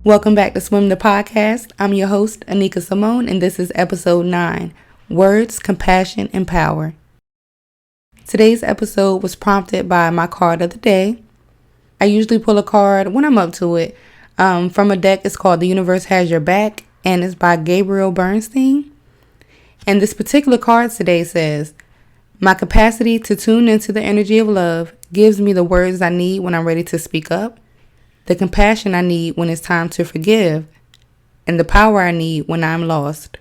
Welcome back to SWYM the podcast. I'm your host, Anica Simone, and this is episode 9, Words, Compassion, and Power. Today's episode was prompted by my card of the day. I usually pull a card when I'm up to it from a deck. It's called The Universe Has Your Back, and it's by Gabriel Bernstein. And this particular card today says, my capacity to tune into the energy of love gives me the words I need when I'm ready to speak up, the compassion I need when it's time to forgive, and the power I need when I'm lost.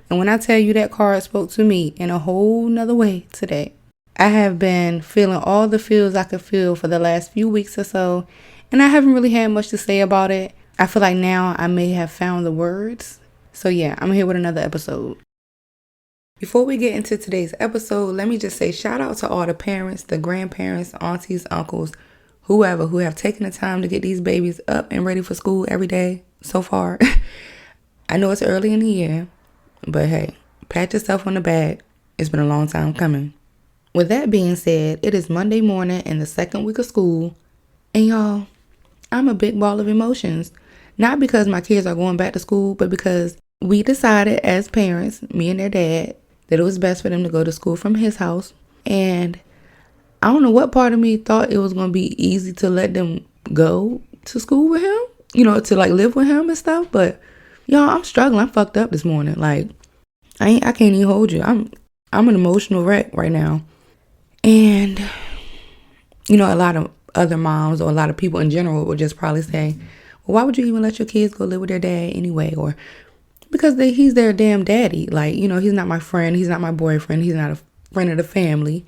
And when I tell you that card spoke to me in a whole nother way today, I have been feeling all the feels I could feel for the last few weeks or so, and I haven't really had much to say about it. I feel like now I may have found the words. So yeah, I'm here with another episode. Before we get into today's episode, let me just say shout out to all the parents, the grandparents, aunties, uncles, whoever who have taken the time to get these babies up and ready for school every day so far. I know it's early in the year, but hey, pat yourself on the back. It's been a long time coming. With that being said, it is Monday morning in the second week of school, and y'all, I'm a big ball of emotions. Not because my kids are going back to school, but because we decided as parents, me and their dad, that it was best for them to go to school from his house. And I don't know what part of me thought it was going to be easy to let them go to school with him, to like live with him and stuff. But y'all, I'm struggling. I'm fucked up this morning. Like, I can't even hold you. I'm an emotional wreck right now. And, a lot of other moms or a lot of people in general would just probably say, well, why would you even let your kids go live with their dad anyway? Or because he's their damn daddy. Like, he's not my friend. He's not my boyfriend. He's not a friend of the family.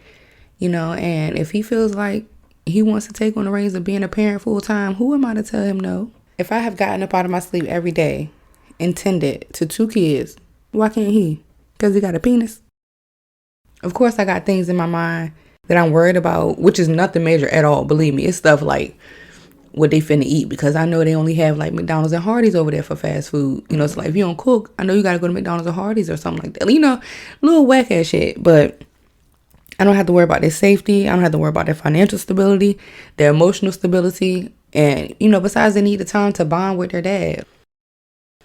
And if he feels like he wants to take on the reins of being a parent full time, who am I to tell him no? If I have gotten up out of my sleep every day and tended to 2 kids, why can't he? Because he got a penis? Of course, I got things in my mind that I'm worried about, which is nothing major at all. Believe me, it's stuff like what they finna eat, because I know they only have like McDonald's and Hardee's over there for fast food. It's like if you don't cook, I know you got to go to McDonald's or Hardee's or something like that. Little whack ass shit, but I don't have to worry about their safety. I don't have to worry about their financial stability, their emotional stability. And, besides they need the time to bond with their dad.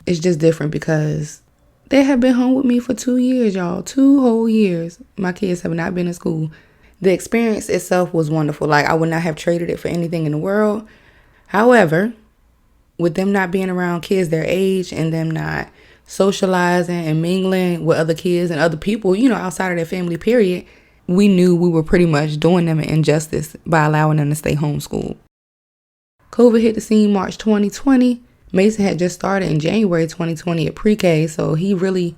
It's just different because they have been home with me for 2 years, y'all. 2 whole years. My kids have not been in school. The experience itself was wonderful. Like, I would not have traded it for anything in the world. However, with them not being around kids their age and them not socializing and mingling with other kids and other people, outside of their family, period, we knew we were pretty much doing them an injustice by allowing them to stay homeschooled. COVID hit the scene March 2020. Mason had just started in January 2020 at pre-K, so he really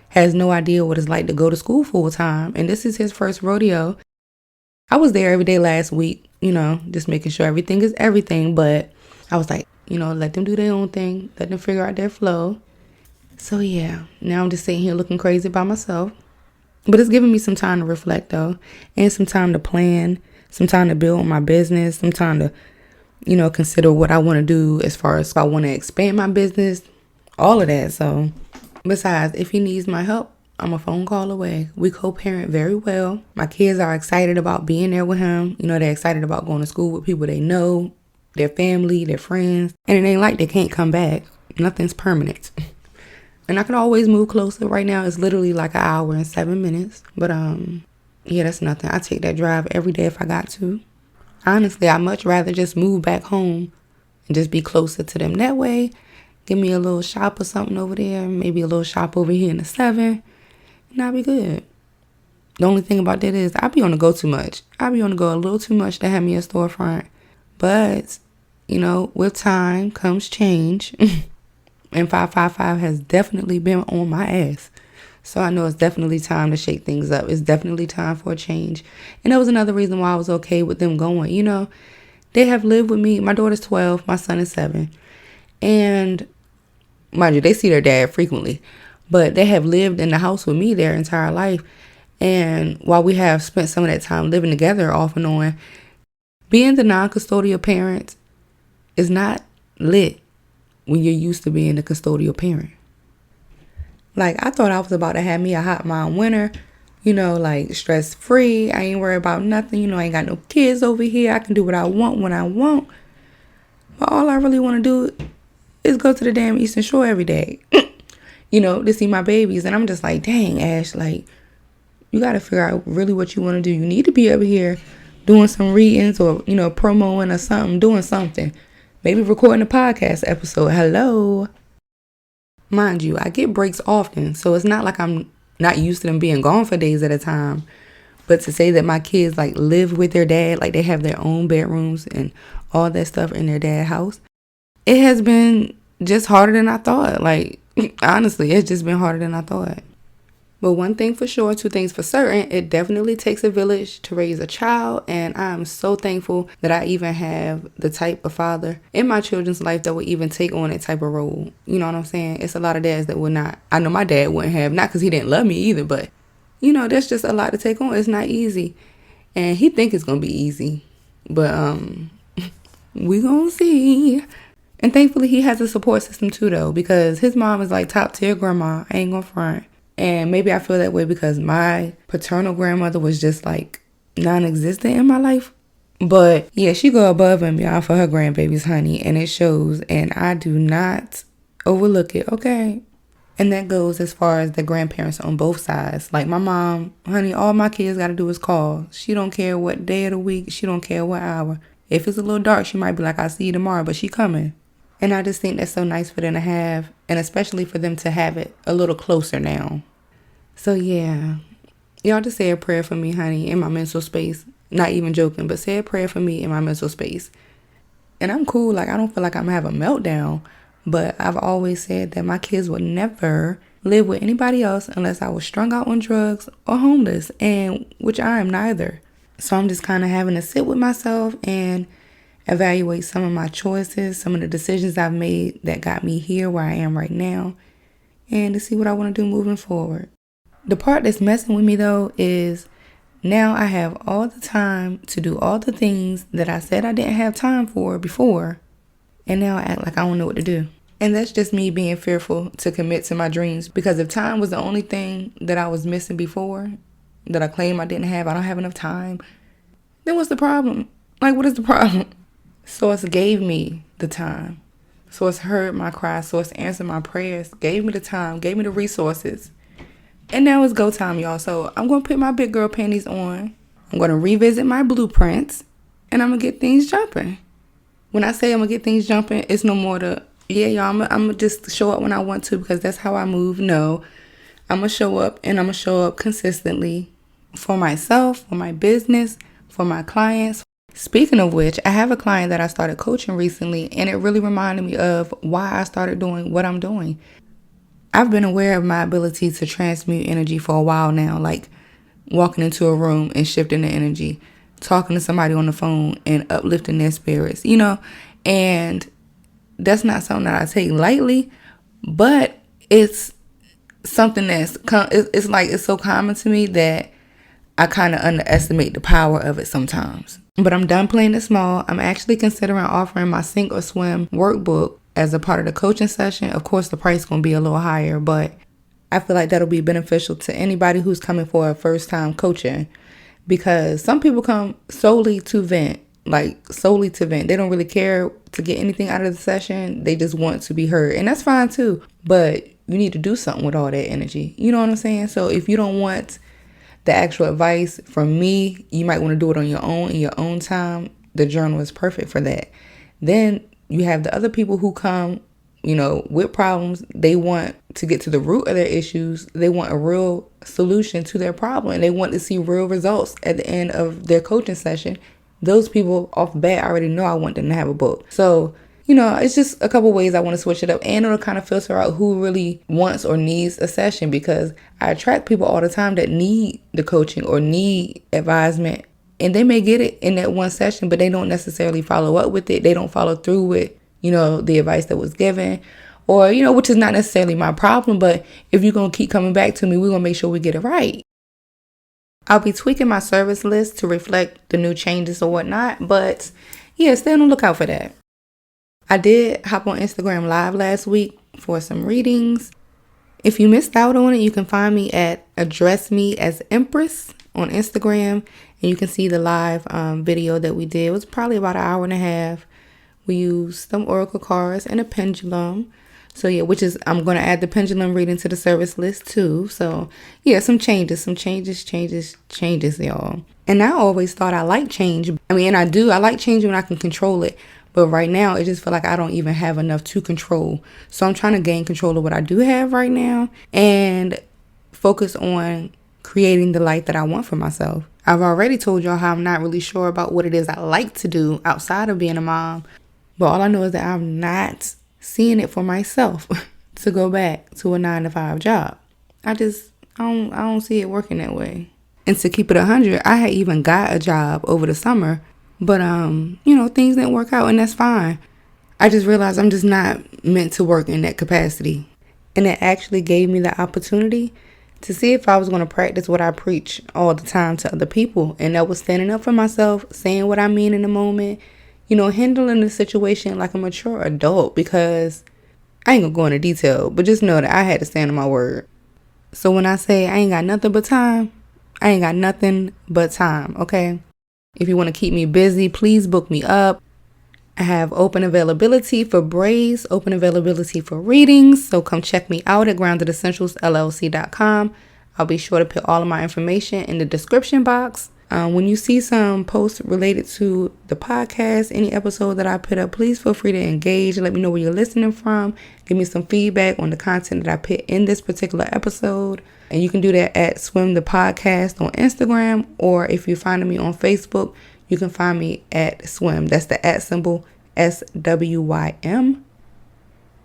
has no idea what it's like to go to school full time. And this is his first rodeo. I was there every day last week, just making sure everything is everything. But I was like, let them do their own thing. Let them figure out their flow. So yeah, now I'm just sitting here looking crazy by myself. But it's giving me some time to reflect, though, and some time to plan, some time to build my business, some time to, consider what I want to do as far as if I want to expand my business, all of that. So besides, if he needs my help, I'm a phone call away. We co-parent very well. My kids are excited about being there with him. They're excited about going to school with people they know, their family, their friends. And it ain't like they can't come back. Nothing's permanent. And I can always move closer. Right now, it's literally like an hour and 7 minutes. But, yeah, that's nothing. I take that drive every day if I got to. Honestly, I'd much rather just move back home and just be closer to them. That way, give me a little shop or something over there. Maybe a little shop over here in the 7. And I'll be good. The only thing about that is I be on the go too much. I be on the go a little too much to have me a storefront. But, with time comes change. And 555 has definitely been on my ass. So I know it's definitely time to shake things up. It's definitely time for a change. And that was another reason why I was okay with them going. They have lived with me. My daughter's 12. My son is 7. And mind you, they see their dad frequently. But they have lived in the house with me their entire life. And while we have spent some of that time living together off and on, being the non-custodial parent is not lit when you're used to being the custodial parent. Like, I thought I was about to have me a hot mom winter, like stress free. I ain't worried about nothing. I ain't got no kids over here. I can do what I want when I want. But all I really want to do is go to the damn Eastern Shore every day, to see my babies. And I'm just like, dang, Ash, like, you got to figure out really what you want to do. You need to be over here doing some readings or, promoing or something, doing something. Maybe recording a podcast episode. Hello. Mind you, I get breaks often, so it's not like I'm not used to them being gone for days at a time. But to say that my kids like live with their dad, like they have their own bedrooms and all that stuff in their dad's house, it has been just harder than I thought. Like, honestly, it's just been harder than I thought. But one thing for sure, two things for certain, it definitely takes a village to raise a child. And I'm so thankful that I even have the type of father in my children's life that would even take on that type of role. You know what I'm saying? It's a lot of dads that would not. I know my dad wouldn't have, not because he didn't love me either, but, that's just a lot to take on. It's not easy. And he think it's going to be easy. But we going to see. And thankfully, he has a support system too, though, because his mom is like top tier grandma. I ain't going to front. And maybe I feel that way because my paternal grandmother was just like non-existent in my life. But yeah, she go above and beyond for her grandbabies, honey. And it shows. And I do not overlook it, okay? And that goes as far as the grandparents on both sides. Like my mom, honey, all my kids got to do is call. She don't care what day of the week. She don't care what hour. If it's a little dark, she might be like, I'll see you tomorrow. But she coming. And I just think that's so nice for them to have. And especially for them to have it a little closer now. So yeah, y'all just say a prayer for me, honey, in my mental space. Not even joking, but say a prayer for me in my mental space. And I'm cool. Like, I don't feel like I'm going to have a meltdown. But I've always said that my kids would never live with anybody else unless I was strung out on drugs or homeless, and which I am neither. So I'm just kind of having to sit with myself and evaluate some of my choices, some of the decisions I've made that got me here where I am right now, and to see what I want to do moving forward. The part that's messing with me, though, is now I have all the time to do all the things that I said I didn't have time for before, and now I act like I don't know what to do. And that's just me being fearful to commit to my dreams, because if time was the only thing that I was missing before, that I claim I didn't have, I don't have enough time, then what's the problem? Like, what is the problem? Source gave me the time. Source heard my cries. Source answered my prayers. Gave me the time. Gave me the resources. And now it's go time, y'all. So I'm going to put my big girl panties on. I'm going to revisit my blueprints. And I'm going to get things jumping. When I say I'm going to get things jumping, it's no more to, yeah, y'all, I'm going to just show up when I want to because that's how I move. No, I'm going to show up, and I'm going to show up consistently for myself, for my business, for my clients. Speaking of which, I have a client that I started coaching recently, and it really reminded me of why I started doing what I'm doing. I've been aware of my ability to transmute energy for a while now, like walking into a room and shifting the energy, talking to somebody on the phone and uplifting their spirits, and that's not something that I take lightly, but it's something it's so common to me that I kind of underestimate the power of it sometimes. But I'm done playing it small. I'm actually considering offering my Sink or SWYM workbook as a part of the coaching session. Of course, the price is going to be a little higher, but I feel like that'll be beneficial to anybody who's coming for a first time coaching, because some people come solely to vent. They don't really care to get anything out of the session. They just want to be heard, and that's fine too. But you need to do something with all that energy. You know what I'm saying? So if you don't want the actual advice from me, you might want to do it on your own in your own time. The journal is perfect for that. Then you have the other people who come, with problems. They want to get to the root of their issues. They want a real solution to their problem. And they want to see real results at the end of their coaching session. Those people off the bat already know I want them to have a book. So, it's just a couple ways I want to switch it up. And it'll kind of filter out who really wants or needs a session, because I attract people all the time that need the coaching or need advisement. And they may get it in that one session, but they don't necessarily follow up with it. They don't follow through with, the advice that was given, or, which is not necessarily my problem. But if you're going to keep coming back to me, we're going to make sure we get it right. I'll be tweaking my service list to reflect the new changes or whatnot. But yeah, stay on the lookout for that. I did hop on Instagram Live last week for some readings. If you missed out on it, you can find me at Address Me as Empress on Instagram. And you can see the live video that we did. It was probably about an hour and a half. We use some oracle cards and a pendulum. So yeah, I'm going to add the pendulum reading to the service list too. So yeah, some changes, y'all. And I always thought I liked change. I mean, and I do. I like change when I can control it. But right now, it just feel like I don't even have enough to control. So I'm trying to gain control of what I do have right now and focus on creating the life that I want for myself. I've already told y'all how I'm not really sure about what it is I like to do outside of being a mom. But all I know is that I'm not seeing it for myself to go back to a 9-to-5 job. I don't see it working that way. And to keep it 100, I had even got a job over the summer, but things didn't work out, and that's fine. I just realized I'm just not meant to work in that capacity. And it actually gave me the opportunity to see if I was going to practice what I preach all the time to other people. And that was standing up for myself, saying what I mean in the moment, handling the situation like a mature adult, because I ain't gonna go into detail, but just know that I had to stand on my word. So when I say I ain't got nothing but time, I ain't got nothing but time, okay? If you want to keep me busy, please book me up. I have open availability for braids, open availability for readings. So come check me out at groundedessentialsllc.com. I'll be sure to put all of my information in the description box. When you see some posts related to the podcast, any episode that I put up, please feel free to engage. Let me know where you're listening from. Give me some feedback on the content that I put in this particular episode. And you can do that at SWYM the Podcast on Instagram, or if you're finding me on Facebook, you can find me at SWYM. That's the @ symbol SWYM.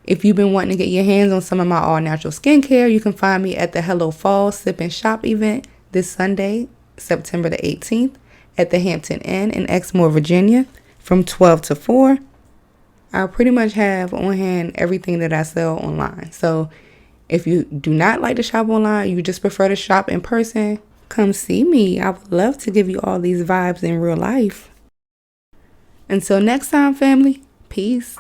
If you've been wanting to get your hands on some of my all-natural skincare, you can find me at the Hello Fall Sip and Shop event this Sunday, September the 18th at the Hampton Inn in Exmoor, Virginia from 12 to 4. I pretty much have on hand everything that I sell online. So if you do not like to shop online, you just prefer to shop in person, come see me. I would love to give you all these vibes in real life. Until next time, family, peace.